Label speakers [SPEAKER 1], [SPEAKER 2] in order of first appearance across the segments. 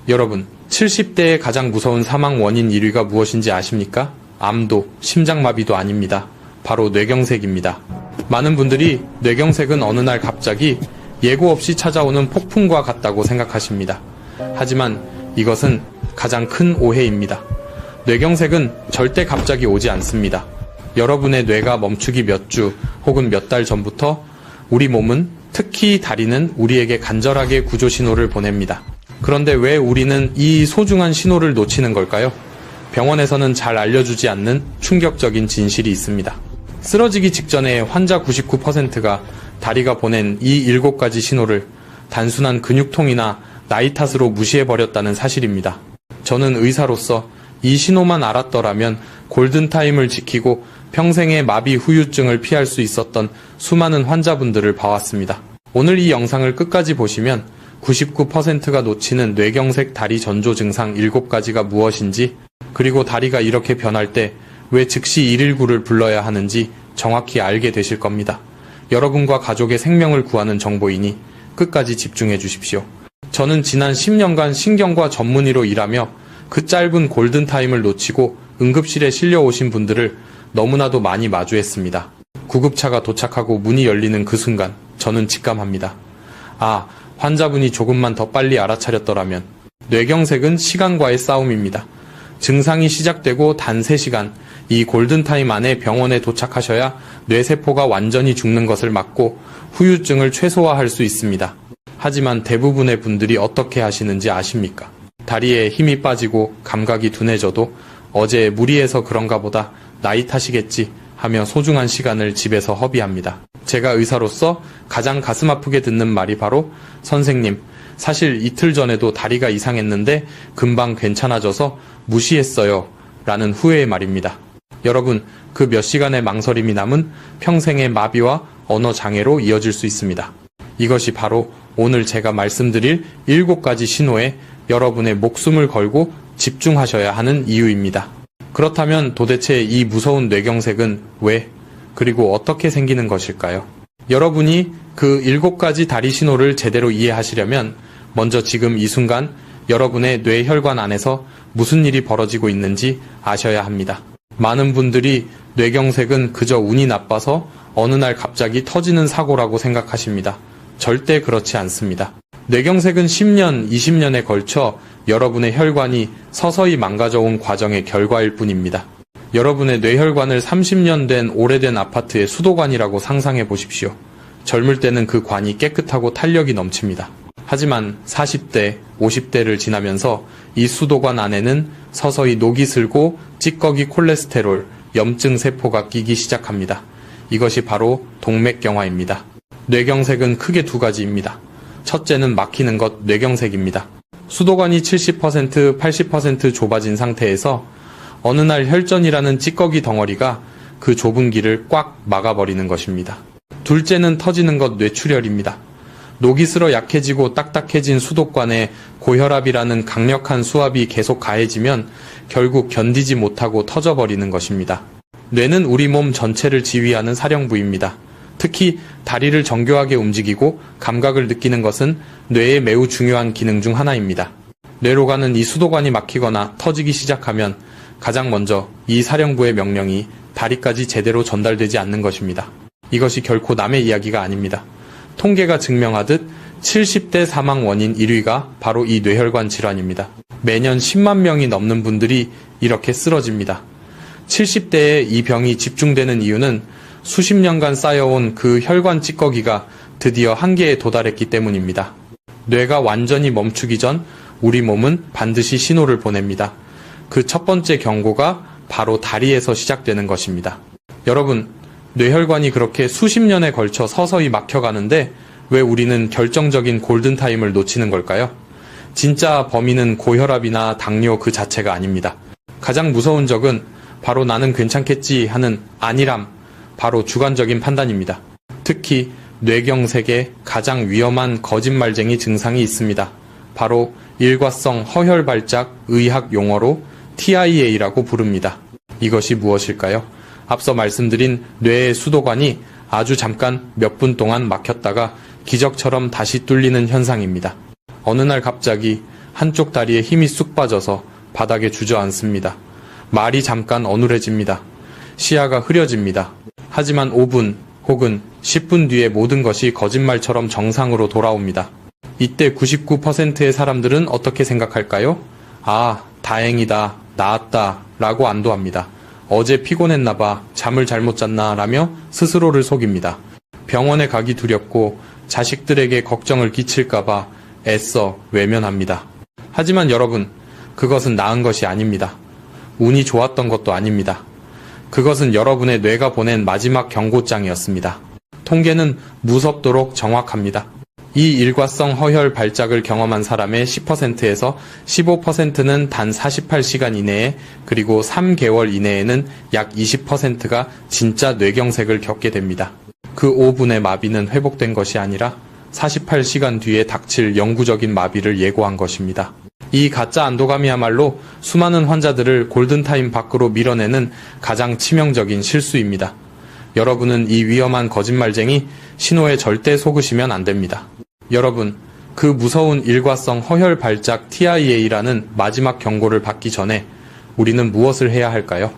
[SPEAKER 1] 여러분, 70대의 가장 무서운 사망 원인 1위가 무엇인지 아십니까? 암도, 심장마비도 아닙니다. 바로 뇌경색입니다. 많은 분들이 뇌경색은 어느 날 갑자기 예고 없이 찾아오는 폭풍과 같다고 생각하십니다. 하지만 이것은 가장 큰 오해입니다. 뇌경색은 절대 갑자기 오지 않습니다. 여러분의 뇌가 멈추기 몇 주 혹은 몇 달 전부터 우리 몸은, 특히 다리는 우리에게 간절하게 구조 신호를 보냅니다. 그런데 왜 우리는 이 소중한 신호를 놓치는 걸까요? 병원에서는 잘 알려주지 않는 충격적인 진실이 있습니다. 쓰러지기 직전에 환자 99%가 다리가 보낸 이 7가지 신호를 단순한 근육통이나 나이 탓으로 무시해버렸다는 사실입니다. 저는 의사로서 이 신호만 알았더라면 골든타임을 지키고 평생의 마비 후유증을 피할 수 있었던 수많은 환자분들을 봐왔습니다. 오늘 이 영상을 끝까지 보시면 99%가 놓치는 뇌경색 다리 전조 증상 7가지가 무엇인지, 그리고 다리가 이렇게 변할 때 왜 즉시 119를 불러야 하는지 정확히 알게 되실 겁니다. 여러분과 가족의 생명을 구하는 정보이니 끝까지 집중해 주십시오. 저는 지난 10년간 신경과 전문의로 일하며 그 짧은 골든타임을 놓치고 응급실에 실려오신 분들을 너무나도 많이 마주했습니다. 구급차가 도착하고 문이 열리는 그 순간 저는 직감합니다. 아, 환자분이 조금만 더 빨리 알아차렸더라면. 뇌경색은 시간과의 싸움입니다. 증상이 시작되고 단 3시간, 이 골든타임 안에 병원에 도착하셔야 뇌세포가 완전히 죽는 것을 막고 후유증을 최소화할 수 있습니다. 하지만 대부분의 분들이 어떻게 하시는지 아십니까? 다리에 힘이 빠지고 감각이 둔해져도 어제 무리해서 그런가 보다, 나이 탓이겠지 하며 소중한 시간을 집에서 허비합니다. 제가 의사로서 가장 가슴 아프게 듣는 말이 바로 선생님, 사실 이틀 전에도 다리가 이상했는데 금방 괜찮아져서 무시했어요 라는 후회의 말입니다. 여러분, 그 몇 시간의 망설임이 남은 평생의 마비와 언어 장애로 이어질 수 있습니다. 이것이 바로 오늘 제가 말씀드릴 7가지 신호에 여러분의 목숨을 걸고 집중하셔야 하는 이유입니다. 그렇다면 도대체 이 무서운 뇌경색은 왜, 그리고 어떻게 생기는 것일까요? 여러분이 그 7가지 다리 신호를 제대로 이해하시려면 먼저 지금 이 순간 여러분의 뇌혈관 안에서 무슨 일이 벌어지고 있는지 아셔야 합니다. 많은 분들이 뇌경색은 그저 운이 나빠서 어느 날 갑자기 터지는 사고라고 생각하십니다. 절대 그렇지 않습니다. 뇌경색은 10년, 20년에 걸쳐 여러분의 혈관이 서서히 망가져온 과정의 결과일 뿐입니다. 여러분의 뇌혈관을 30년 된 오래된 아파트의 수도관이라고 상상해 보십시오. 젊을 때는 그 관이 깨끗하고 탄력이 넘칩니다. 하지만 40대, 50대를 지나면서 이 수도관 안에는 서서히 녹이 슬고 찌꺼기 콜레스테롤, 염증 세포가 끼기 시작합니다. 이것이 바로 동맥경화입니다. 뇌경색은 크게 2가지입니다. 첫째는 막히는 것, 뇌경색입니다. 수도관이 70%, 80% 좁아진 상태에서 어느 날 혈전이라는 찌꺼기 덩어리가 그 좁은 길을 꽉 막아버리는 것입니다. 둘째는 터지는 것, 뇌출혈입니다. 녹이 슬어 약해지고 딱딱해진 수도관에 고혈압이라는 강력한 수압이 계속 가해지면 결국 견디지 못하고 터져버리는 것입니다. 뇌는 우리 몸 전체를 지휘하는 사령부입니다. 특히 다리를 정교하게 움직이고 감각을 느끼는 것은 뇌의 매우 중요한 기능 중 하나입니다. 뇌로 가는 이 수도관이 막히거나 터지기 시작하면 가장 먼저 이 사령부의 명령이 다리까지 제대로 전달되지 않는 것입니다. 이것이 결코 남의 이야기가 아닙니다. 통계가 증명하듯 70대 사망 원인 1위가 바로 이 뇌혈관 질환입니다. 매년 10만 명이 넘는 분들이 이렇게 쓰러집니다. 70대에 이 병이 집중되는 이유는 수십 년간 쌓여온 그 혈관 찌꺼기가 드디어 한계에 도달했기 때문입니다. 뇌가 완전히 멈추기 전 우리 몸은 반드시 신호를 보냅니다. 그 첫 번째 경고가 바로 다리에서 시작되는 것입니다. 여러분, 뇌혈관이 그렇게 수십 년에 걸쳐 서서히 막혀가는데 왜 우리는 결정적인 골든타임을 놓치는 걸까요? 진짜 범인은 고혈압이나 당뇨 그 자체가 아닙니다. 가장 무서운 적은 바로 나는 괜찮겠지 하는 안일함, 바로 주관적인 판단입니다. 특히 뇌경색에 가장 위험한 거짓말쟁이 증상이 있습니다. 바로 일과성 허혈발작, 의학 용어로 TIA라고 부릅니다. 이것이 무엇일까요? 앞서 말씀드린 뇌의 수도관이 아주 잠깐 몇 분 동안 막혔다가 기적처럼 다시 뚫리는 현상입니다. 어느 날 갑자기 한쪽 다리에 힘이 쑥 빠져서 바닥에 주저앉습니다. 말이 잠깐 어눌해집니다. 시야가 흐려집니다. 하지만 5분 혹은 10분 뒤에 모든 것이 거짓말처럼 정상으로 돌아옵니다. 이때 99%의 사람들은 어떻게 생각할까요? 아, 다행이다, 나았다 라고 안도합니다. 어제 피곤했나봐, 잠을 잘못 잤나 라며 스스로를 속입니다. 병원에 가기 두렵고 자식들에게 걱정을 끼칠까봐 애써 외면합니다. 하지만 여러분, 그것은 나은 것이 아닙니다. 운이 좋았던 것도 아닙니다. 그것은 여러분의 뇌가 보낸 마지막 경고장이었습니다. 통계는 무섭도록 정확합니다. 이 일과성 허혈 발작을 경험한 사람의 10%에서 15%는 단 48시간 이내에, 그리고 3개월 이내에는 약 20%가 진짜 뇌경색을 겪게 됩니다. 그 5분의 마비는 회복된 것이 아니라 48시간 뒤에 닥칠 영구적인 마비를 예고한 것입니다. 이 가짜 안도감이야말로 수많은 환자들을 골든타임 밖으로 밀어내는 가장 치명적인 실수입니다. 여러분은 이 위험한 거짓말쟁이 신호에 절대 속으시면 안 됩니다. 여러분, 그 무서운 일과성 허혈 발작 TIA라는 마지막 경고를 받기 전에 우리는 무엇을 해야 할까요?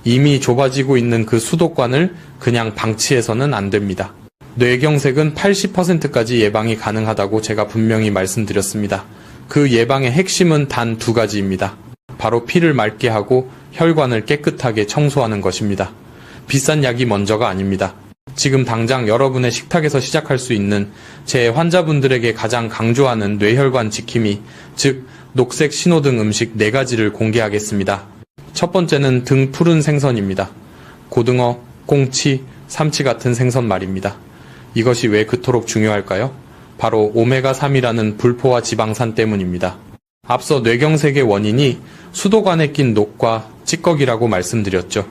[SPEAKER 1] 이미 좁아지고 있는 그 수도관을 그냥 방치해서는 안 됩니다. 뇌경색은 80%까지 예방이 가능하다고 제가 분명히 말씀드렸습니다. 그 예방의 핵심은 단 2가지입니다. 바로 피를 맑게 하고 혈관을 깨끗하게 청소하는 것입니다. 비싼 약이 먼저가 아닙니다. 지금 당장 여러분의 식탁에서 시작할 수 있는 제 환자분들에게 가장 강조하는 뇌혈관 지킴이, 즉 녹색 신호등 음식 4가지를 공개하겠습니다. 첫 번째는 등 푸른 생선입니다. 고등어, 꽁치, 삼치 같은 생선 말입니다. 이것이 왜 그토록 중요할까요? 바로 오메가3이라는 불포화 지방산 때문입니다. 앞서 뇌경색의 원인이 수도관에 낀 녹과 찌꺼기라고 말씀드렸죠.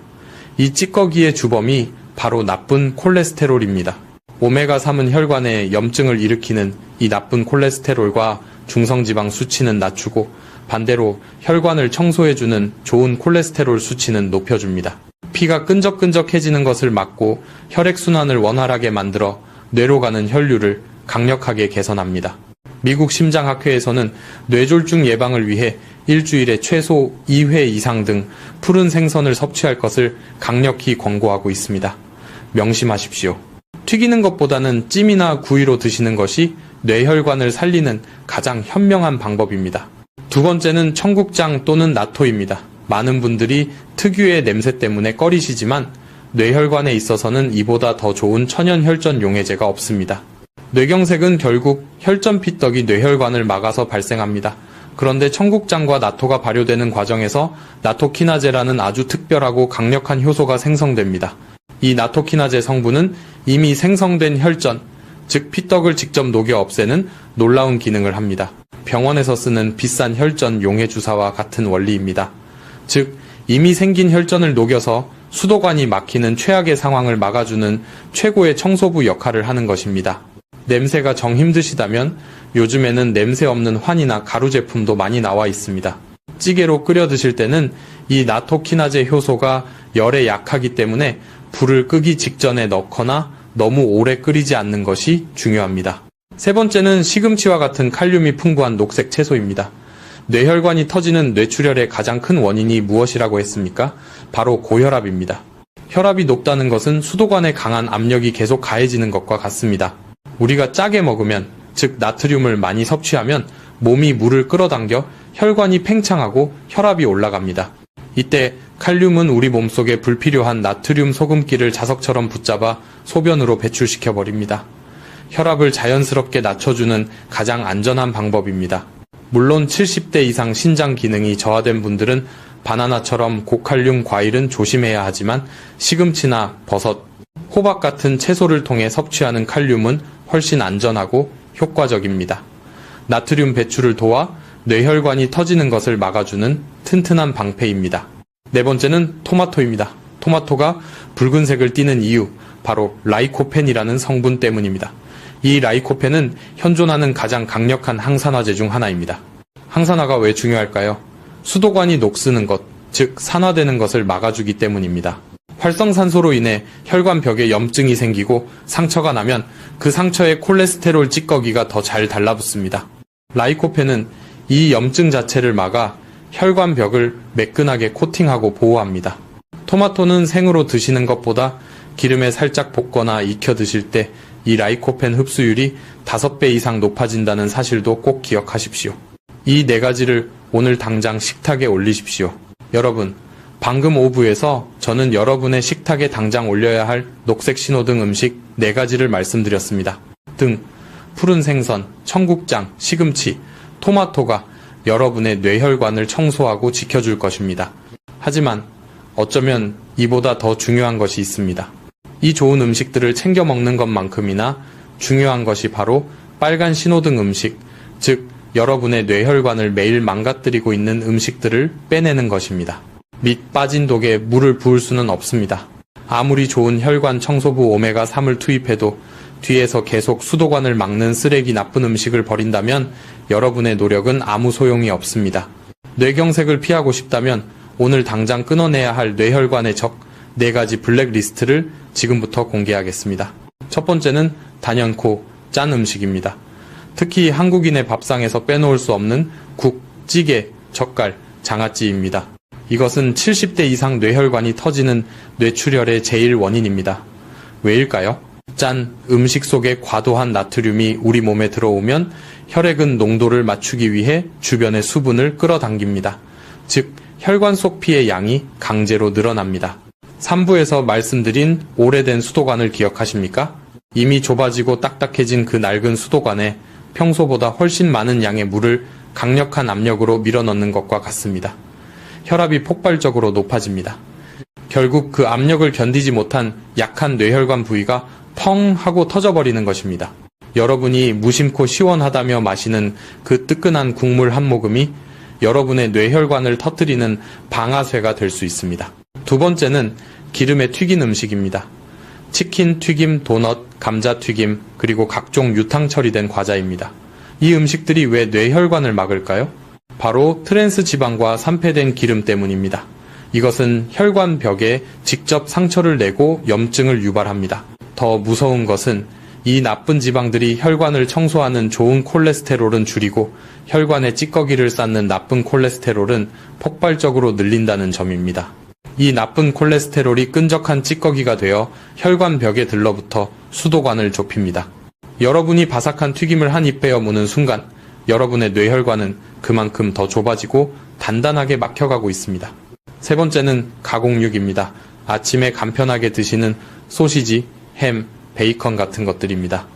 [SPEAKER 1] 이 찌꺼기의 주범이 바로 나쁜 콜레스테롤입니다. 오메가3은 혈관에 염증을 일으키는 이 나쁜 콜레스테롤과 중성지방 수치는 낮추고, 반대로 혈관을 청소해주는 좋은 콜레스테롤 수치는 높여줍니다. 피가 끈적끈적해지는 것을 막고 혈액순환을 원활하게 만들어 뇌로 가는 혈류를 강력하게 개선합니다. 미국 심장학회에서는 뇌졸중 예방을 위해 일주일에 최소 2회 이상 등 푸른 생선을 섭취할 것을 강력히 권고하고 있습니다. 명심하십시오. 튀기는 것보다는 찜이나 구이로 드시는 것이 뇌혈관을 살리는 가장 현명한 방법입니다. 두 번째는 청국장 또는 나토입니다. 많은 분들이 특유의 냄새 때문에 꺼리시지만 뇌혈관에 있어서는 이보다 더 좋은 천연 혈전 용해제가 없습니다. 뇌경색은 결국 혈전 피떡이 뇌혈관을 막아서 발생합니다. 그런데 청국장과 나토가 발효되는 과정에서 나토키나제라는 아주 특별하고 강력한 효소가 생성됩니다. 이 나토키나제 성분은 이미 생성된 혈전, 즉 피떡을 직접 녹여 없애는 놀라운 기능을 합니다. 병원에서 쓰는 비싼 혈전 용해 주사와 같은 원리입니다. 즉 이미 생긴 혈전을 녹여서 수도관이 막히는 최악의 상황을 막아주는 최고의 청소부 역할을 하는 것입니다. 냄새가 정 힘드시다면 요즘에는 냄새 없는 환이나 가루 제품도 많이 나와 있습니다. 찌개로 끓여 드실 때는 이 나토키나제 효소가 열에 약하기 때문에 불을 끄기 직전에 넣거나 너무 오래 끓이지 않는 것이 중요합니다. 세 번째는 시금치와 같은 칼륨이 풍부한 녹색 채소입니다. 뇌혈관이 터지는 뇌출혈의 가장 큰 원인이 무엇이라고 했습니까? 바로 고혈압입니다. 혈압이 높다는 것은 수도관에 강한 압력이 계속 가해지는 것과 같습니다. 우리가 짜게 먹으면, 즉 나트륨을 많이 섭취하면 몸이 물을 끌어당겨 혈관이 팽창하고 혈압이 올라갑니다. 이때 칼륨은 우리 몸속에 불필요한 나트륨 소금기를 자석처럼 붙잡아 소변으로 배출시켜버립니다. 혈압을 자연스럽게 낮춰주는 가장 안전한 방법입니다. 물론 70대 이상 신장 기능이 저하된 분들은 바나나처럼 고칼륨 과일은 조심해야 하지만 시금치나 버섯, 호박 같은 채소를 통해 섭취하는 칼륨은 훨씬 안전하고 효과적입니다. 나트륨 배출을 도와 뇌혈관이 터지는 것을 막아주는 튼튼한 방패입니다. 네 번째는 토마토입니다. 토마토가 붉은색을 띠는 이유, 바로 라이코펜이라는 성분 때문입니다. 이 라이코펜은 현존하는 가장 강력한 항산화제 중 하나입니다. 항산화가 왜 중요할까요? 수도관이 녹쓰는 것, 즉 산화되는 것을 막아주기 때문입니다. 활성산소로 인해 혈관벽에 염증이 생기고 상처가 나면 그 상처에 콜레스테롤 찌꺼기가 더 잘 달라붙습니다. 라이코펜은 이 염증 자체를 막아 혈관벽을 매끈하게 코팅하고 보호합니다. 토마토는 생으로 드시는 것보다 기름에 살짝 볶거나 익혀 드실 때 이 라이코펜 흡수율이 5배 이상 높아진다는 사실도 꼭 기억하십시오. 이 4가지를 오늘 당장 식탁에 올리십시오. 여러분, 방금 오브에서 저는 여러분의 식탁에 당장 올려야 할 녹색 신호등 음식 4가지를 말씀드렸습니다. 등, 푸른 생선, 청국장, 시금치, 토마토가 여러분의 뇌혈관을 청소하고 지켜줄 것입니다. 하지만 어쩌면 이보다 더 중요한 것이 있습니다. 이 좋은 음식들을 챙겨 먹는 것만큼이나 중요한 것이 바로 빨간 신호등 음식, 즉 여러분의 뇌혈관을 매일 망가뜨리고 있는 음식들을 빼내는 것입니다. 밑 빠진 독에 물을 부을 수는 없습니다. 아무리 좋은 혈관 청소부 오메가3을 투입해도 뒤에서 계속 수도관을 막는 쓰레기 나쁜 음식을 버린다면 여러분의 노력은 아무 소용이 없습니다. 뇌경색을 피하고 싶다면 오늘 당장 끊어내야 할 뇌혈관의 적 4가지 블랙리스트를 지금부터 공개하겠습니다. 첫 번째는 단연코 짠 음식입니다. 특히 한국인의 밥상에서 빼놓을 수 없는 국, 찌개, 젓갈, 장아찌입니다. 이것은 70대 이상 뇌혈관이 터지는 뇌출혈의 제일 원인입니다. 왜일까요? 짠 음식 속에 과도한 나트륨이 우리 몸에 들어오면 혈액은 농도를 맞추기 위해 주변의 수분을 끌어당깁니다. 즉, 혈관 속 피의 양이 강제로 늘어납니다. 3부에서 말씀드린 오래된 수도관을 기억하십니까? 이미 좁아지고 딱딱해진 그 낡은 수도관에 평소보다 훨씬 많은 양의 물을 강력한 압력으로 밀어넣는 것과 같습니다. 혈압이 폭발적으로 높아집니다. 결국 그 압력을 견디지 못한 약한 뇌혈관 부위가 펑 하고 터져버리는 것입니다. 여러분이 무심코 시원하다며 마시는 그 뜨끈한 국물 한 모금이 여러분의 뇌혈관을 터뜨리는 방아쇠가 될 수 있습니다. 두 번째는 기름에 튀긴 음식입니다. 치킨, 튀김, 도넛, 감자 튀김, 그리고 각종 유탕 처리된 과자입니다. 이 음식들이 왜 뇌혈관을 막을까요? 바로 트랜스 지방과 산패된 기름 때문입니다. 이것은 혈관 벽에 직접 상처를 내고 염증을 유발합니다. 더 무서운 것은 이 나쁜 지방들이 혈관을 청소하는 좋은 콜레스테롤은 줄이고 혈관에 찌꺼기를 쌓는 나쁜 콜레스테롤은 폭발적으로 늘린다는 점입니다. 이 나쁜 콜레스테롤이 끈적한 찌꺼기가 되어 혈관 벽에 들러붙어 수도관을 좁힙니다. 여러분이 바삭한 튀김을 한 입 베어 무는 순간 여러분의 뇌혈관은 그만큼 더 좁아지고 단단하게 막혀가고 있습니다. 세 번째는 가공육입니다. 아침에 간편하게 드시는 소시지, 햄, 베이컨 같은 것들입니다.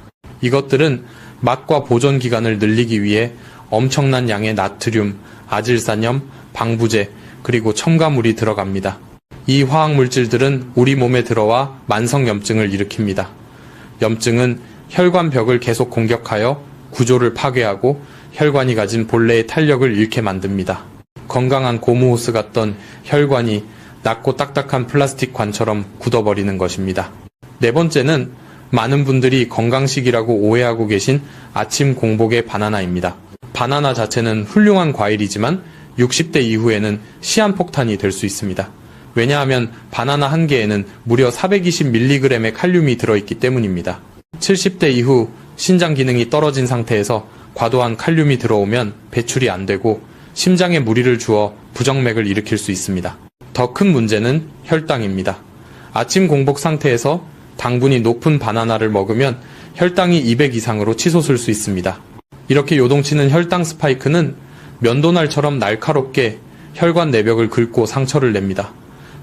[SPEAKER 1] 이것들은 맛과 보존 기간을 늘리기 위해 엄청난 양의 나트륨, 아질산염, 방부제, 그리고 첨가물이 들어갑니다. 이 화학물질들은 우리 몸에 들어와 만성염증을 일으킵니다. 염증은 혈관벽을 계속 공격하여 구조를 파괴하고 혈관이 가진 본래의 탄력을 잃게 만듭니다. 건강한 고무호스 같던 혈관이 낮고 딱딱한 플라스틱 관처럼 굳어버리는 것입니다. 네 번째는 많은 분들이 건강식이라고 오해하고 계신 아침 공복의 바나나입니다. 바나나 자체는 훌륭한 과일이지만 60대 이후에는 시한폭탄이 될 수 있습니다. 왜냐하면 바나나 한 개에는 무려 420mg의 칼륨이 들어있기 때문입니다. 70대 이후 신장 기능이 떨어진 상태에서 과도한 칼륨이 들어오면 배출이 안 되고 심장에 무리를 주어 부정맥을 일으킬 수 있습니다. 더 큰 문제는 혈당입니다. 아침 공복 상태에서 당분이 높은 바나나를 먹으면 혈당이 200 이상으로 치솟을 수 있습니다. 이렇게 요동치는 혈당 스파이크는 면도날처럼 날카롭게 혈관 내벽을 긁고 상처를 냅니다.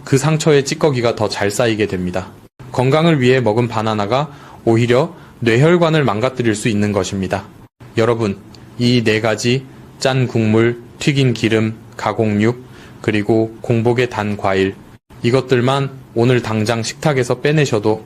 [SPEAKER 1] 그 상처에 찌꺼기가 더 잘 쌓이게 됩니다. 건강을 위해 먹은 바나나가 오히려 뇌혈관을 망가뜨릴 수 있는 것입니다. 여러분, 이 4가지 짠 국물, 튀긴 기름, 가공육, 그리고 공복의 단 과일, 이것들만 오늘 당장 식탁에서 빼내셔도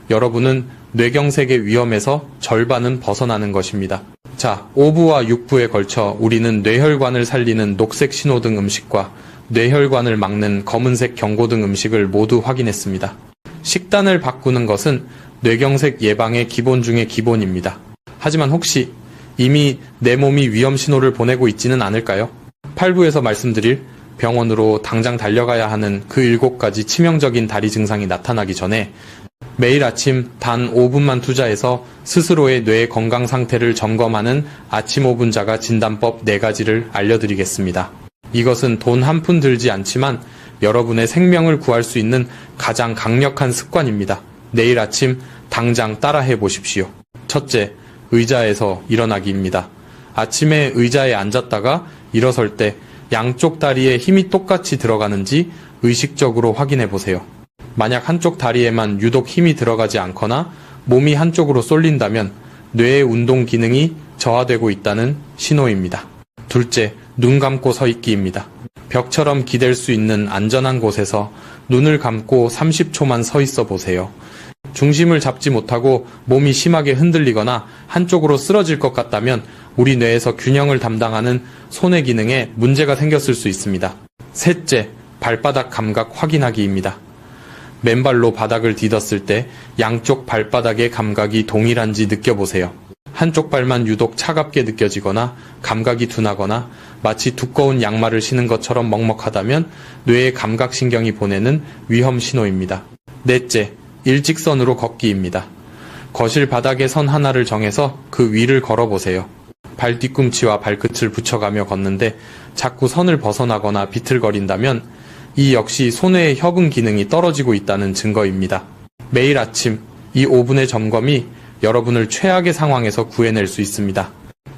[SPEAKER 1] 여러분은 뇌경색의 위험에서 절반은 벗어나는 것입니다. 자, 5부와 6부에 걸쳐 우리는 뇌혈관을 살리는 녹색 신호등 음식과 뇌혈관을 막는 검은색 경고등 음식을 모두 확인했습니다. 식단을 바꾸는 것은 뇌경색 예방의 기본 중의 기본입니다. 하지만 혹시 이미 내 몸이 위험 신호를 보내고 있지는 않을까요? 8부에서 말씀드릴 병원으로 당장 달려가야 하는 그 7가지 치명적인 다리 증상이 나타나기 전에 매일 아침 단 5분만 투자해서 스스로의 뇌 건강 상태를 점검하는 아침 5분자가 진단법 4가지를 알려드리겠습니다. 이것은 돈 한 푼 들지 않지만 여러분의 생명을 구할 수 있는 가장 강력한 습관입니다. 내일 아침 당장 따라해 보십시오. 첫째, 의자에서 일어나기입니다. 아침에 의자에 앉았다가 일어설 때 양쪽 다리에 힘이 똑같이 들어가는지 의식적으로 확인해 보세요. 만약 한쪽 다리에만 유독 힘이 들어가지 않거나 몸이 한쪽으로 쏠린다면 뇌의 운동 기능이 저하되고 있다는 신호입니다. 둘째, 눈 감고 서 있기입니다. 벽처럼 기댈 수 있는 안전한 곳에서 눈을 감고 30초만 서 있어 보세요. 중심을 잡지 못하고 몸이 심하게 흔들리거나 한쪽으로 쓰러질 것 같다면 우리 뇌에서 균형을 담당하는 손의 기능에 문제가 생겼을 수 있습니다. 셋째, 발바닥 감각 확인하기입니다. 맨발로 바닥을 디뎠을 때 양쪽 발바닥의 감각이 동일한지 느껴보세요. 한쪽 발만 유독 차갑게 느껴지거나 감각이 둔하거나 마치 두꺼운 양말을 신은 것처럼 먹먹하다면 뇌의 감각신경이 보내는 위험 신호입니다. 넷째, 일직선으로 걷기입니다. 거실 바닥에 선 하나를 정해서 그 위를 걸어보세요. 발 뒤꿈치와 발끝을 붙여가며 걷는데 자꾸 선을 벗어나거나 비틀거린다면 이 역시 손의 협응 기능이 떨어지고 있다는 증거입니다. 매일 아침 이 5분의 점검이 여러분을 최악의 상황에서 구해낼 수 있습니다.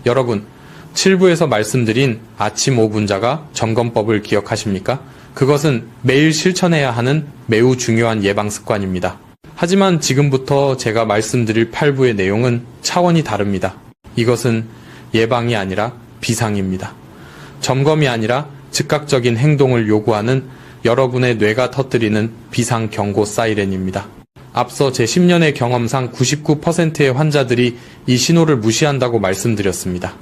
[SPEAKER 1] 여러분, 7부에서 말씀드린 아침 5분자가 점검법을 기억하십니까? 그것은 매일 실천해야 하는 매우 중요한 예방 습관입니다. 하지만 지금부터 제가 말씀드릴 8부의 내용은 차원이 다릅니다. 이것은 예방이 아니라 비상입니다. 점검이 아니라 즉각적인 행동을 요구하는 여러분의 뇌가 터뜨리는 비상 경고 사이렌입니다. 앞서 제 10년의 경험상 99%의 환자들이 이 신호를 무시한다고 말씀드렸습니다.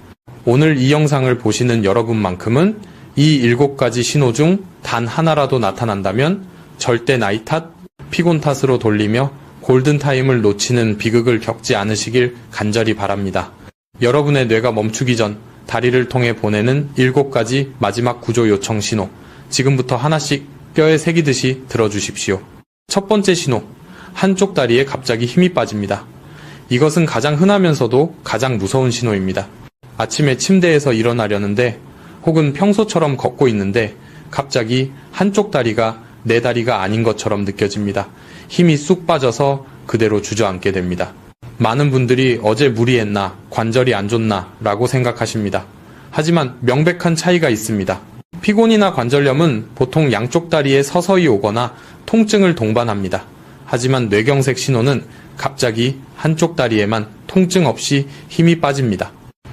[SPEAKER 1] 오늘 이 영상을 보시는 여러분만큼은 이 7가지 신호 중 단 하나라도 나타난다면 절대 나이 탓, 피곤 탓으로 돌리며 골든타임을 놓치는 비극을 겪지 않으시길 간절히 바랍니다. 여러분의 뇌가 멈추기 전 다리를 통해 보내는 7가지 마지막 구조 요청 신호, 지금부터 하나씩 뼈에 새기듯이 들어주십시오. 첫 번째 신호, 한쪽 다리에 갑자기 힘이 빠집니다. 이것은 가장 흔하면서도 가장 무서운 신호입니다. 아침에 침대에서 일어나려는데 혹은 평소처럼 걷고 있는데 갑자기 한쪽 다리가 내 다리가 아닌 것처럼 느껴집니다. 힘이 쑥 빠져서 그대로 주저앉게 됩니다. 많은 분들이 어제 무리했나, 관절이 안 좋나 라고 생각하십니다. 하지만 명백한 차이가 있습니다. 피곤이나 관절염은 보통 양쪽 다리에 서서히 오거나 통증을 동반합니다. 하지만 뇌경색 신호는 갑자기 한쪽 다리에만 통증 없이 힘이 빠집니다.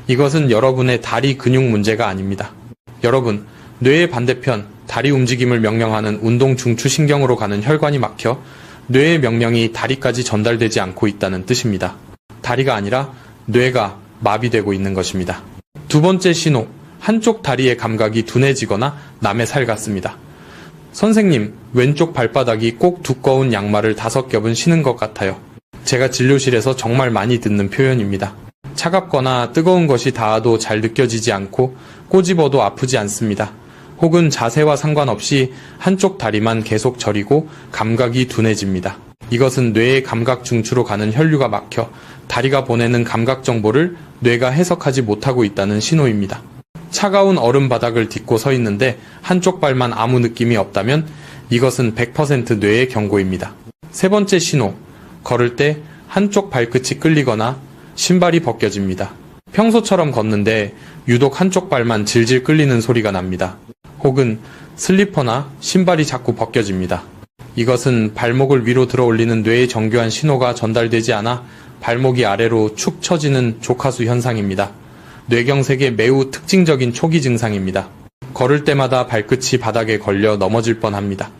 [SPEAKER 1] 이것은 여러분의 다리 근육 문제가 아닙니다. 여러분, 뇌의 반대편, 다리 움직임을 명령하는 운동 중추신경으로 가는 혈관이 막혀 뇌의 명령이 다리까지 전달되지 않고 있다는 뜻입니다. 다리가 아니라 뇌가 마비되고 있는 것입니다. 두 번째 신호, 한쪽 다리의 감각이 둔해지거나 남의 살 같습니다. 선생님, 왼쪽 발바닥이 꼭 두꺼운 양말을 5겹은 신은 것 같아요. 제가 진료실에서 정말 많이 듣는 표현입니다. 차갑거나 뜨거운 것이 닿아도 잘 느껴지지 않고 꼬집어도 아프지 않습니다. 혹은 자세와 상관없이 한쪽 다리만 계속 저리고 감각이 둔해집니다. 이것은 뇌의 감각 중추로 가는 혈류가 막혀 다리가 보내는 감각 정보를 뇌가 해석하지 못하고 있다는 신호입니다. 차가운 얼음 바닥을 딛고 서 있는데 한쪽 발만 아무 느낌이 없다면 이것은 100% 뇌의 경고입니다. 세 번째 신호, 걸을 때 한쪽 발끝이 끌리거나 신발이 벗겨집니다. 평소처럼 걷는데 유독 한쪽 발만 질질 끌리는 소리가 납니다. 혹은 슬리퍼나 신발이 자꾸 벗겨집니다. 이것은 발목을 위로 들어 올리는 뇌의 정교한 신호가 전달되지 않아 발목이 아래로 축 처지는 조카수 현상입니다. 뇌경색의 매우 특징적인 초기 증상입니다. 걸을 때마다 발끝이 바닥에 걸려 넘어질 뻔합니다.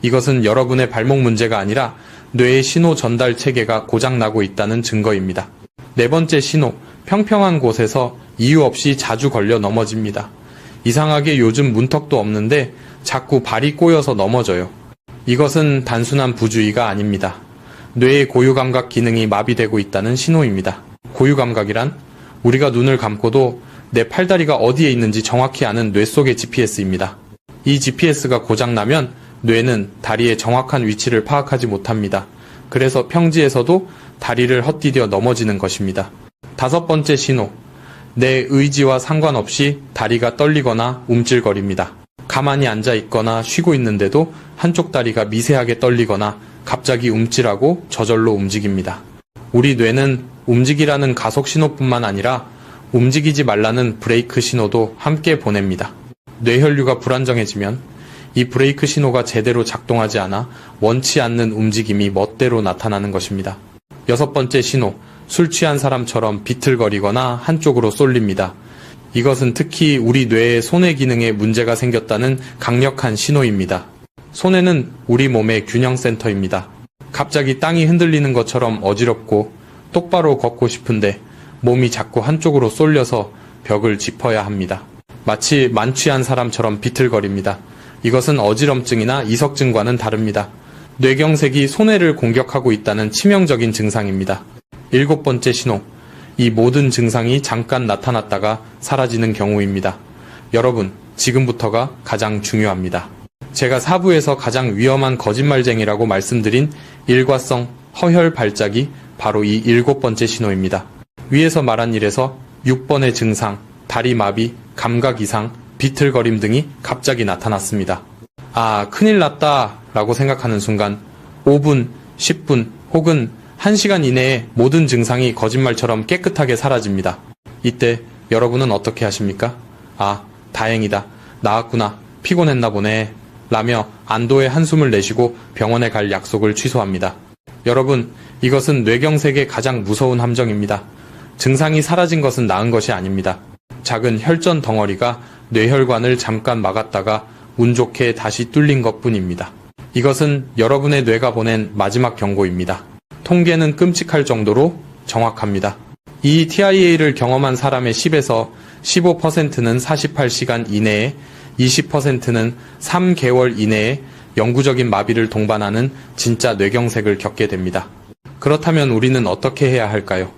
[SPEAKER 1] 이것은 여러분의 발목 문제가 아니라 뇌의 신호 전달 체계가 고장나고 있다는 증거입니다. 네 번째 신호, 평평한 곳에서 이유 없이 자주 걸려 넘어집니다. 이상하게 요즘 문턱도 없는데 자꾸 발이 꼬여서 넘어져요. 이것은 단순한 부주의가 아닙니다. 뇌의 고유감각 기능이 마비되고 있다는 신호입니다. 고유감각이란 우리가 눈을 감고도 내 팔다리가 어디에 있는지 정확히 아는 뇌 속의 GPS입니다. 이 GPS가 고장나면 뇌는 다리의 정확한 위치를 파악하지 못합니다. 그래서 평지에서도 다리를 헛디뎌 넘어지는 것입니다. 5번째 신호. 내 의지와 상관없이 다리가 떨리거나 움찔거립니다. 가만히 앉아 있거나 쉬고 있는데도 한쪽 다리가 미세하게 떨리거나 갑자기 움찔하고 저절로 움직입니다. 우리 뇌는 움직이라는 가속 신호뿐만 아니라 움직이지 말라는 브레이크 신호도 함께 보냅니다. 뇌혈류가 불안정해지면 이 브레이크 신호가 제대로 작동하지 않아 원치 않는 움직임이 멋대로 나타나는 것입니다. 6번째 신호. 술 취한 사람처럼 비틀거리거나 한쪽으로 쏠립니다. 이것은 특히 우리 뇌의 손해 기능에 문제가 생겼다는 강력한 신호입니다. 손해는 우리 몸의 균형센터입니다. 갑자기 땅이 흔들리는 것처럼 어지럽고 똑바로 걷고 싶은데 몸이 자꾸 한쪽으로 쏠려서 벽을 짚어야 합니다. 마치 만취한 사람처럼 비틀거립니다. 이것은 어지럼증이나 이석증과는 다릅니다. 뇌경색이 손해를 공격하고 있다는 치명적인 증상입니다. 7번째 신호. 이 모든 증상이 잠깐 나타났다가 사라지는 경우입니다. 여러분, 지금부터가 가장 중요합니다. 제가 4부에서 가장 위험한 거짓말쟁이라고 말씀드린 일과성 허혈 발작이 바로 이 7번째 신호입니다. 위에서 말한 일에서 6번의 증상, 다리 마비, 감각 이상, 비틀거림 등이 갑자기 나타났습니다. 아, 큰일 났다 라고 생각하는 순간 5분, 10분 혹은 1시간 이내에 모든 증상이 거짓말처럼 깨끗하게 사라집니다. 이때 여러분은 어떻게 하십니까? 아, 다행이다. 나았구나. 피곤했나 보네. 라며 안도의 한숨을 내쉬고 병원에 갈 약속을 취소합니다. 여러분, 이것은 뇌경색의 가장 무서운 함정입니다. 증상이 사라진 것은 나은 것이 아닙니다. 작은 혈전 덩어리가 뇌혈관을 잠깐 막았다가 운 좋게 다시 뚫린 것뿐입니다. 이것은 여러분의 뇌가 보낸 마지막 경고입니다. 통계는 끔찍할 정도로 정확합니다. 이 TIA를 경험한 사람의 10에서 15%는 48시간 이내에, 20%는 3개월 이내에 영구적인 마비를 동반하는 진짜 뇌경색을 겪게 됩니다. 그렇다면 우리는 어떻게 해야 할까요?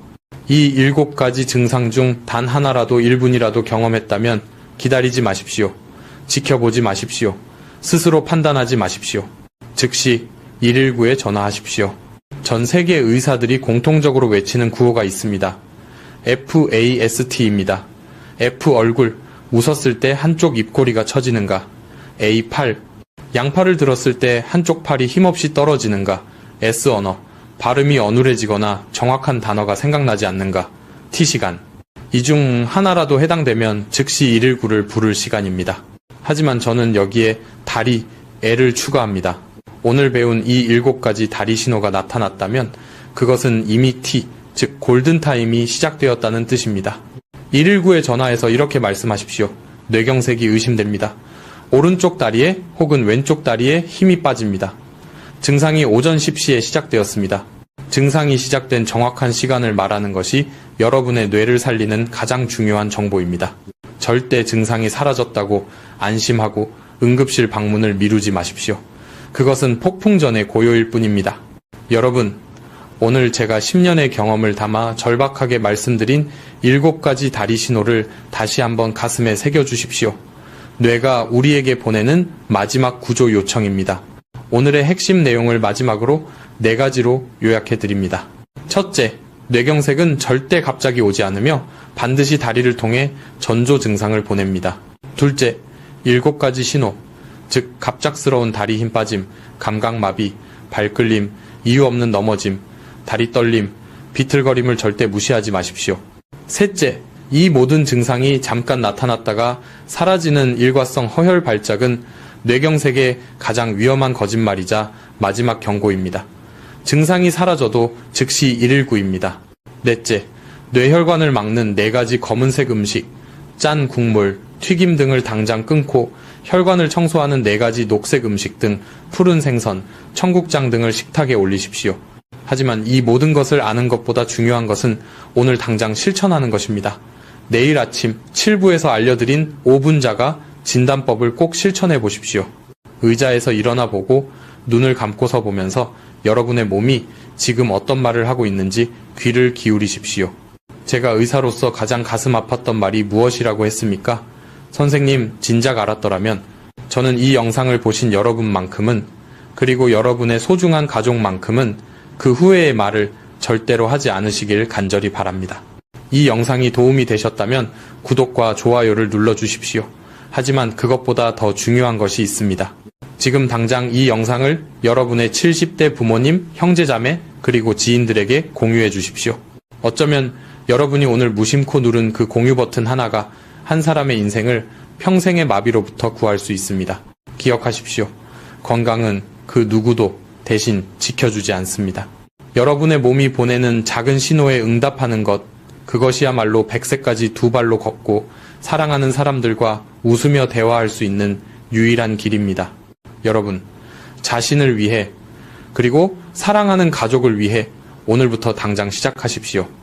[SPEAKER 1] 이 7가지 증상 중 단 하나라도 1분이라도 경험했다면 기다리지 마십시오. 지켜보지 마십시오. 스스로 판단하지 마십시오. 즉시 119에 전화하십시오. 전 세계 의사들이 공통적으로 외치는 구호가 있습니다. FAST입니다. F 얼굴, 웃었을 때 한쪽 입꼬리가 처지는가? A 팔, 양팔을 들었을 때 한쪽 팔이 힘없이 떨어지는가? S 언어, 발음이 어눌해지거나 정확한 단어가 생각나지 않는가? T 시간, 이 중 하나라도 해당되면 즉시 119를 부를 시간입니다. 하지만 저는 여기에 다리, L을 추가합니다. 오늘 배운 이 7가지 다리 신호가 나타났다면 그것은 이미 T, 즉 골든타임이 시작되었다는 뜻입니다. 119에 전화해서 이렇게 말씀하십시오. 뇌경색이 의심됩니다. 오른쪽 다리에 혹은 왼쪽 다리에 힘이 빠집니다. 증상이 오전 10시에 시작되었습니다. 증상이 시작된 정확한 시간을 말하는 것이 여러분의 뇌를 살리는 가장 중요한 정보입니다. 절대 증상이 사라졌다고 안심하고 응급실 방문을 미루지 마십시오. 그것은 폭풍 전의 고요일 뿐입니다. 여러분, 오늘 제가 10년의 경험을 담아 절박하게 말씀드린 7가지 다리 신호를 다시 한번 가슴에 새겨주십시오. 뇌가 우리에게 보내는 마지막 구조 요청입니다. 오늘의 핵심 내용을 마지막으로 4가지로 요약해드립니다. 첫째, 뇌경색은 절대 갑자기 오지 않으며 반드시 다리를 통해 전조 증상을 보냅니다. 둘째, 7가지 신호, 즉 갑작스러운 다리 힘 빠짐, 감각마비, 발끌림, 이유 없는 넘어짐, 다리 떨림, 비틀거림을 절대 무시하지 마십시오. 셋째, 이 모든 증상이 잠깐 나타났다가 사라지는 일과성 허혈 발작은 뇌경색의 가장 위험한 거짓말이자 마지막 경고입니다. 증상이 사라져도 즉시 119입니다. 넷째, 뇌혈관을 막는 4가지 검은색 음식, 짠 국물, 튀김 등을 당장 끊고 혈관을 청소하는 4가지 녹색 음식 등 푸른 생선, 청국장 등을 식탁에 올리십시오. 하지만 이 모든 것을 아는 것보다 중요한 것은 오늘 당장 실천하는 것입니다. 내일 아침 7부에서 알려드린 5분자가 진단법을 꼭 실천해 보십시오. 의자에서 일어나 보고 눈을 감고서 보면서 여러분의 몸이 지금 어떤 말을 하고 있는지 귀를 기울이십시오. 제가 의사로서 가장 가슴 아팠던 말이 무엇이라고 했습니까? 선생님, 진작 알았더라면 저는 이 영상을 보신 여러분만큼은, 그리고 여러분의 소중한 가족만큼은 그 후회의 말을 절대로 하지 않으시길 간절히 바랍니다. 이 영상이 도움이 되셨다면 구독과 좋아요를 눌러주십시오. 하지만 그것보다 더 중요한 것이 있습니다. 지금 당장 이 영상을 여러분의 70대 부모님, 형제자매, 그리고 지인들에게 공유해 주십시오. 어쩌면 여러분이 오늘 무심코 누른 그 공유 버튼 하나가 한 사람의 인생을 평생의 마비로부터 구할 수 있습니다. 기억하십시오. 건강은 그 누구도 대신 지켜주지 않습니다. 여러분의 몸이 보내는 작은 신호에 응답하는 것, 그것이야말로 100세까지 두 발로 걷고 사랑하는 사람들과 웃으며 대화할 수 있는 유일한 길입니다. 여러분, 자신을 위해, 그리고 사랑하는 가족을 위해 오늘부터 당장 시작하십시오.